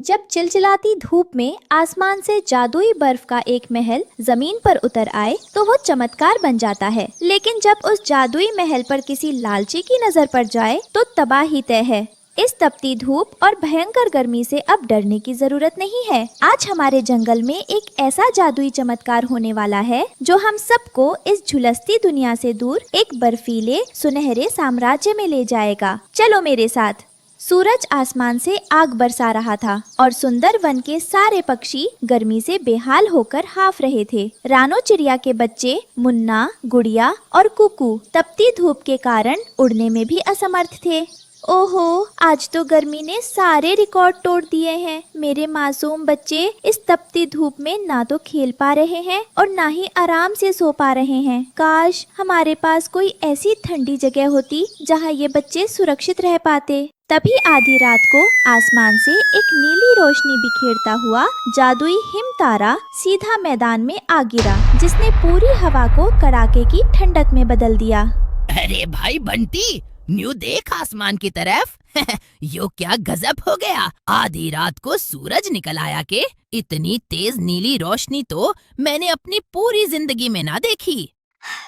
जब चिलचिलाती धूप में आसमान से जादुई बर्फ का एक महल जमीन पर उतर आए तो वो चमत्कार बन जाता है। लेकिन जब उस जादुई महल पर किसी लालची की नजर पड़ जाए तो तबाही तय है। इस तपती धूप और भयंकर गर्मी से अब डरने की जरूरत नहीं है। आज हमारे जंगल में एक ऐसा जादुई चमत्कार होने वाला है जो हम सबको इस झुलसती दुनिया से दूर एक बर्फीले सुनहरे साम्राज्य में ले जाएगा। चलो मेरे साथ। सूरज आसमान से आग बरसा रहा था और सुंदर वन के सारे पक्षी गर्मी से बेहाल होकर हाफ रहे थे। रानो चिड़िया के बच्चे मुन्ना, गुड़िया और कुकू तपती धूप के कारण उड़ने में भी असमर्थ थे। ओहो, आज तो गर्मी ने सारे रिकॉर्ड तोड़ दिए हैं। मेरे मासूम बच्चे इस तपती धूप में ना तो खेल पा रहे हैं और ना ही आराम से सो पा रहे हैं। काश हमारे पास कोई ऐसी ठंडी जगह होती जहाँ ये बच्चे सुरक्षित रह पाते। तभी आधी रात को आसमान से एक नीली रोशनी बिखेरता हुआ जादुई हिम तारा सीधा मैदान में आ गिरा, जिसने पूरी हवा को कड़ाके की ठंडक में बदल दिया। अरे भाई बंटी, न्यू देख आसमान की तरफ। यो क्या गजब हो गया। आधी रात को सूरज निकल आया के इतनी तेज नीली रोशनी तो मैंने अपनी पूरी जिंदगी में ना देखी।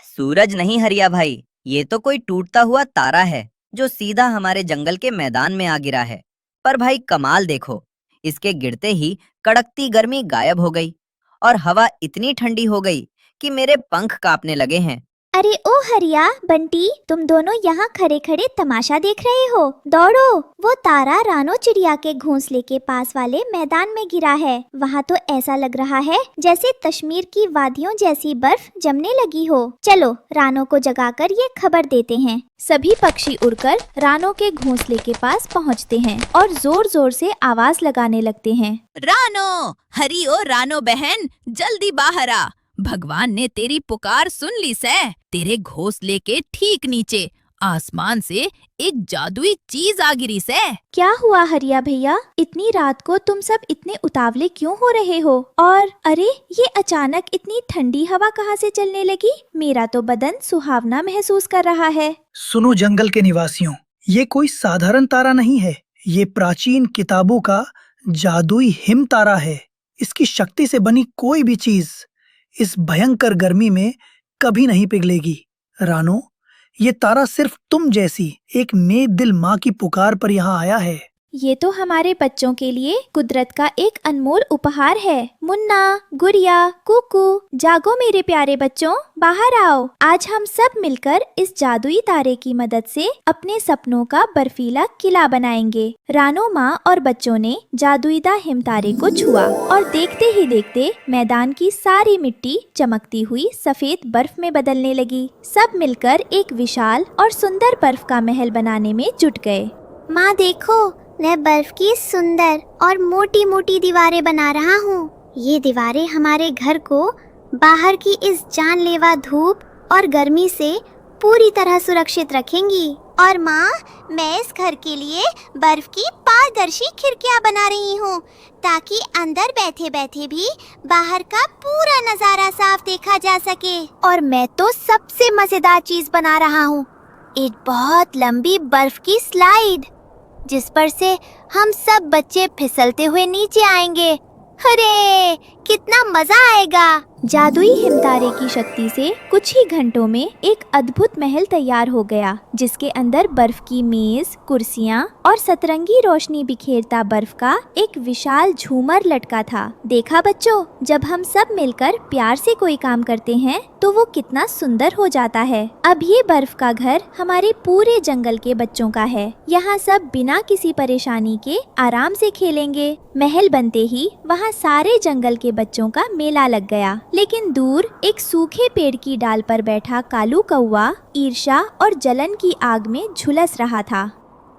सूरज नहीं हरिया भाई, ये तो कोई टूटता हुआ तारा है जो सीधा हमारे जंगल के मैदान में आ गिरा है। पर भाई कमाल देखो, इसके गिरते ही कड़कती गर्मी गायब हो गई और हवा इतनी ठंडी हो गई कि मेरे पंख कांपने लगे हैं। अरे ओ हरिया, बंटी, तुम दोनों यहाँ खड़े खड़े तमाशा देख रहे हो। दौड़ो, वो तारा रानो चिड़िया के घोंसले के पास वाले मैदान में गिरा है। वहाँ तो ऐसा लग रहा है जैसे कश्मीर की वादियों जैसी बर्फ जमने लगी हो। चलो रानो को जगाकर ये खबर देते हैं। सभी पक्षी उड़कर रानो के घोंसले के पास पहुँचते हैं और जोर जोर से आवाज लगाने लगते हैं। रानो, हरी ओ रानो बहन, जल्दी बाहर आ। भगवान ने तेरी पुकार सुन ली से। तेरे घोंसले के ठीक नीचे आसमान से एक जादुई चीज आ गिरी से। क्या हुआ हरिया भैया, इतनी रात को तुम सब इतने उतावले क्यों हो रहे हो? और अरे, ये अचानक इतनी ठंडी हवा कहाँ से चलने लगी? मेरा तो बदन सुहावना महसूस कर रहा है। सुनो जंगल के निवासियों, ये कोई साधारण तारा नहीं है। ये प्राचीन किताबों का जादुई हिम तारा है। इसकी शक्ति से बनी कोई भी चीज इस भयंकर गर्मी में कभी नहीं पिघलेगी। रानो, ये तारा सिर्फ तुम जैसी एक नेक-दिल माँ की पुकार पर यहाँ आया है। ये तो हमारे बच्चों के लिए कुदरत का एक अनमोल उपहार है। मुन्ना, गुड़िया, कुकू, जागो मेरे प्यारे बच्चों, बाहर आओ। आज हम सब मिलकर इस जादुई तारे की मदद से अपने सपनों का बर्फीला किला बनाएंगे। रानो माँ और बच्चों ने जादुईदा हिम तारे को छुआ और देखते ही देखते मैदान की सारी मिट्टी चमकती हुई सफेद बर्फ में बदलने लगी। सब मिलकर एक विशाल और सुंदर बर्फ का महल बनाने में जुट गए। माँ देखो, मैं बर्फ की सुंदर और मोटी मोटी दीवारें बना रहा हूँ। ये दीवारें हमारे घर को बाहर की इस जानलेवा धूप और गर्मी से पूरी तरह सुरक्षित रखेंगी। और माँ, मैं इस घर के लिए बर्फ की पारदर्शी खिड़कियाँ बना रही हूँ ताकि अंदर बैठे बैठे भी बाहर का पूरा नजारा साफ देखा जा सके। और मैं तो सबसे मजेदार चीज बना रहा हूँ, एक बहुत लंबी बर्फ की स्लाइड, जिस पर से हम सब बच्चे फिसलते हुए नीचे आएंगे। अरे कितना मजा आएगा। जादुई हिमतारे की शक्ति से कुछ ही घंटों में एक अद्भुत महल तैयार हो गया, जिसके अंदर बर्फ की मेज, कुर्सियां और सतरंगी रोशनी बिखेरता बर्फ का एक विशाल झूमर लटका था। देखा बच्चों, जब हम सब मिलकर प्यार से कोई काम करते हैं तो वो कितना सुंदर हो जाता है। अब ये बर्फ का घर हमारे पूरे जंगल के बच्चों का है। यहाँ सब बिना किसी परेशानी के आराम से खेलेंगे। महल बनते ही वहाँ सारे जंगल के बच्चों का मेला लग गया। लेकिन दूर एक सूखे पेड़ की डाल पर बैठा कालू कौवा ईर्ष्या और जलन की आग में झुलस रहा था।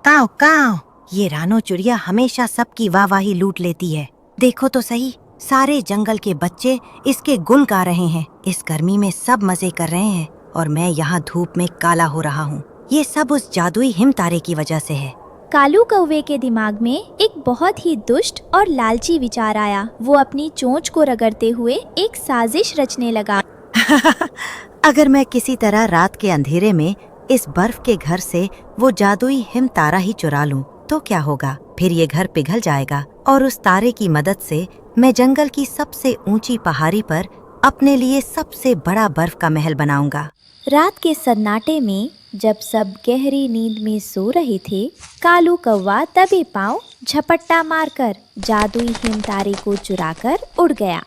काव काव, ये रानो चिड़िया हमेशा सबकी वाहवाही लूट लेती है। देखो तो सही, सारे जंगल के बच्चे इसके गुण गा रहे हैं। इस गर्मी में सब मजे कर रहे हैं और मैं यहाँ धूप में काला हो रहा हूँ। ये सब उस जादुई हिम तारे की वजह से है। कालू कौवे के दिमाग में एक बहुत ही दुष्ट और लालची विचार आया। वो अपनी चोंच को रगड़ते हुए एक साजिश रचने लगा। अगर मैं किसी तरह रात के अंधेरे में इस बर्फ के घर से वो जादुई हिम तारा ही चुरा लूं, तो क्या होगा, फिर ये घर पिघल जाएगा और उस तारे की मदद से मैं जंगल की सबसे ऊंची पहाड़ी पर अपने लिए सबसे बड़ा बर्फ का महल बनाऊंगा। रात के सन्नाटे में जब सब गहरी नींद में सो रहे थे, कालू कौवा दबे पांव झपट्टा मारकर जादुई हिमतारे को चुराकर उड़ गया।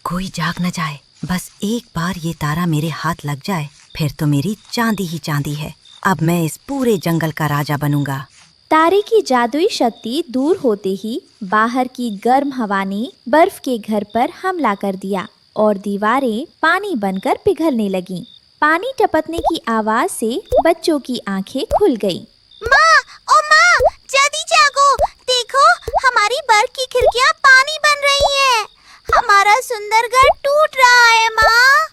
कोई जाग न जाए, बस एक बार ये तारा मेरे हाथ लग जाए, फिर तो मेरी चांदी ही चांदी है। अब मैं इस पूरे जंगल का राजा बनूंगा। तारे की जादुई शक्ति दूर होते ही बाहर की गर्म हवा ने बर्फ के घर पर हमला कर दिया और दीवारें पानी बनकर पिघलने लगीं। पानी टपकने की आवाज से बच्चों की आंखें खुल गईं। माँ, ओ माँ, जल्दी जागो, देखो हमारी बर्फ की खिड़कियाँ पानी बन रही हैं। हमारा सुंदर घर टूट रहा है माँ।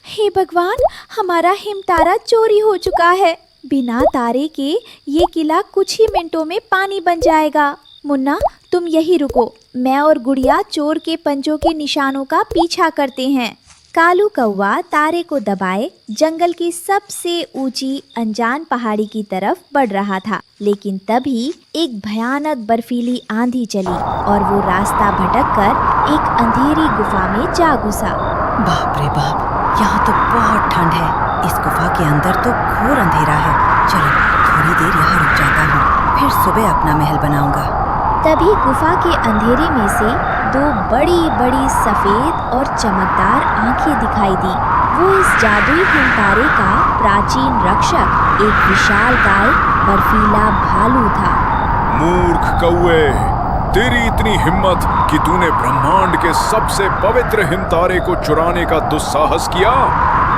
हे भगवान, हमारा हिमतारा चोरी हो चुका है। बिना तारे के ये किला कुछ ही मिनटों में पानी बन जाएगा। मुन्ना, तुम यही रुको, मैं और गुड़िया चोर के पंजों के निशानों का पीछा करते हैं। कालू कौवा तारे को दबाए जंगल की सबसे ऊंची अनजान पहाड़ी की तरफ बढ़ रहा था, लेकिन तभी एक भयानक बर्फीली आंधी चली और वो रास्ता भटककर एक अंधेरी गुफा में जा घुसा। बाप रे बाप, यहाँ तो बहुत ठंड है। इस गुफा के अंदर तो घोर अंधेरा है। चलो थोड़ी देर यहाँ रुक जाता हूँ, फिर सुबह अपना महल बनाऊंगा। तभी गुफा के अंधेरे में से दो बड़ी बड़ी सफेद और चमकदार आंखें दिखाई दी। वो इस जादुई हिमतारे का प्राचीन रक्षक एक विशालकाय बर्फीला भालू था। मूर्ख कौवे, तेरी इतनी हिम्मत कि तूने ब्रह्मांड के सबसे पवित्र हिमतारे को चुराने का दुस्साहस किया।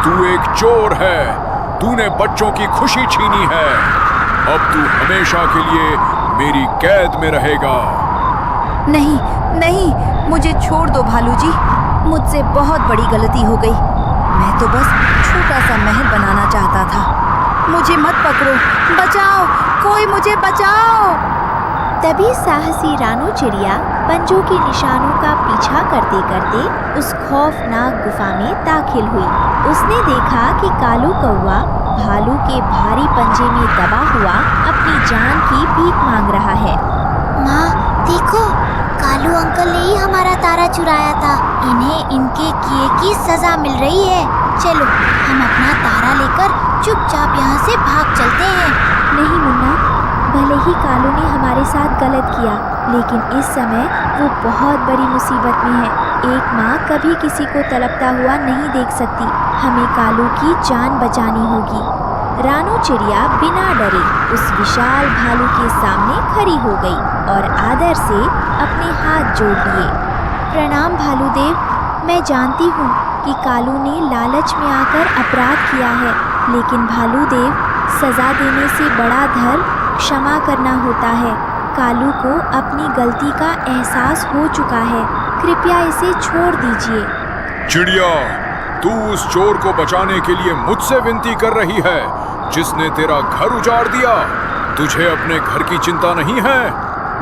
तू एक चोर है, तूने बच्चों की खुशी छीनी है। अब तू हमेशा के लिए मेरी कैद में रहेगा। नहीं नहीं, मुझे छोड़ दो भालू जी, मुझसे बहुत बड़ी गलती हो गई। मैं तो बस छोटा सा महल बनाना चाहता था। मुझे मत पकड़ो, बचाओ, कोई मुझे बचाओ। तभी साहसी रानू चिड़िया पंजों के निशानों का पीछा करते करते उस खौफनाक गुफा में दाखिल हुई। उसने देखा कि कालू कौवा भालू के भारी पंजे में दबा हुआ अपनी जान की भीख मांग रहा है। माँ देखो, कालू अंकल ने ही हमारा तारा चुराया था। इन्हें इनके किए की सजा मिल रही है। चलो हम अपना तारा लेकर चुपचाप यहाँ से भाग चलते हैं। नहीं मुन्ना, भले ही कालू ने हमारे साथ गलत किया, लेकिन इस समय वो बहुत बड़ी मुसीबत में है। एक माँ कभी किसी को तड़पता हुआ नहीं देख सकती। हमें कालू की जान बचानी होगी। रानू चिड़िया बिना डरे उस विशाल भालू के सामने खड़ी हो गई और आदर से अपने हाथ जोड़ लिए। प्रणाम भालू देव, मैं जानती हूँ कि कालू ने लालच में आकर अपराध किया है, लेकिन भालू देव, सजा देने से बड़ा धर्म क्षमा करना होता है। कालू को अपनी गलती का एहसास हो चुका है, कृपया इसे छोड़ दीजिए। चिड़िया, तू उस चोर को बचाने के लिए मुझसे विनती कर रही है जिसने तेरा घर उजाड़ दिया। तुझे अपने घर की चिंता नहीं है?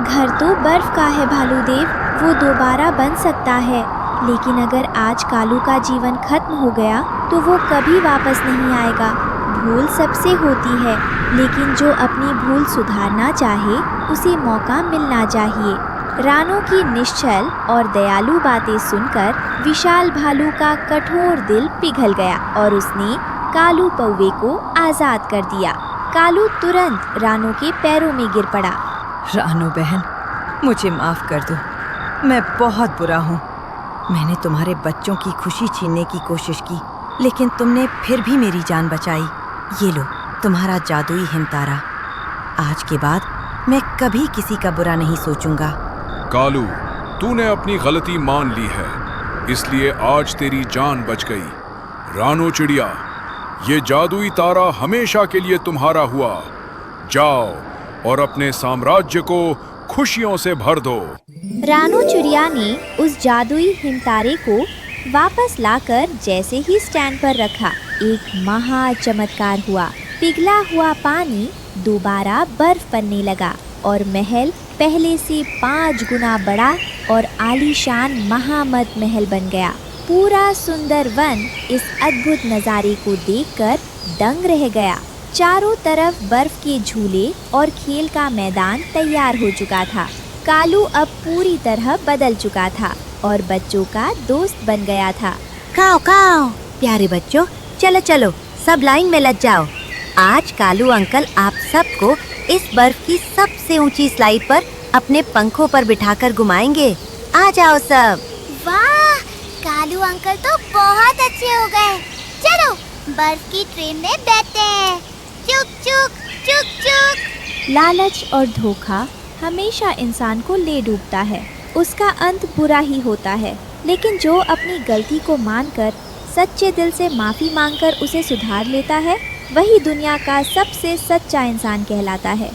घर तो बर्फ का है भालू देव, वो दोबारा बन सकता है, लेकिन अगर आज कालू का जीवन खत्म हो गया तो वो कभी वापस नहीं आएगा। भूल सबसे होती है, लेकिन जो अपनी भूल सुधारना चाहे उसे मौका मिलना चाहिए। रानू की निश्चल और दयालु बातें सुनकर विशाल भालू का कठोर दिल पिघल गया और उसने कालू कौवे को आजाद कर दिया। कालू तुरंत रानू के पैरों में गिर पड़ा। रानू बहन, मुझे माफ कर दो, मैं बहुत बुरा हूँ। मैंने तुम्हारे बच्चों की खुशी छीनने की कोशिश की, लेकिन तुमने फिर भी मेरी जान बचाई। ये लो तुम्हारा जादुई हिमतारा। आज के बाद मैं कभी किसी का बुरा नहीं सोचूंगा। कालू, तूने अपनी गलती मान ली है, इसलिए आज तेरी जान बच गई। रानू चिड़िया, ये जादुई तारा हमेशा के लिए तुम्हारा हुआ। जाओ और अपने साम्राज्य को खुशियों से भर दो। रानू चिड़िया ने उस जादुई हिमतारे को वापस लाकर जैसे ही स्टैंड पर रखा, एक महा चमत्कार हुआ। पिघला हुआ पानी दोबारा बर्फ बनने लगा और महल पहले से 5 गुना बड़ा और आलीशान महामद महल बन गया। पूरा सुंदर वन इस अद्भुत नज़ारे को देखकर दंग रह गया। चारों तरफ बर्फ के झूले और खेल का मैदान तैयार हो चुका था। कालू अब पूरी तरह बदल चुका था और बच्चों का दोस्त बन गया था। खाओ खाओ प्यारे बच्चों, चलो चलो सब लाइन में लग जाओ। आज कालू अंकल आप सबको इस बर्फ की सबसे ऊंची स्लाइड पर अपने पंखों पर बिठाकर घुमाएंगे। आ जाओ सब। वाह, कालू अंकल तो बहुत अच्छे हो गए। चलो बर्फ की ट्रेन में बैठते हैं। चुक चुक चुक चुक। लालच और धोखा हमेशा इंसान को ले डूबता है। उसका अंत बुरा ही होता है, लेकिन जो अपनी गलती को मानकर सच्चे दिल से माफी मांगकर उसे सुधार लेता है, वही दुनिया का सबसे सच्चा इंसान कहलाता है।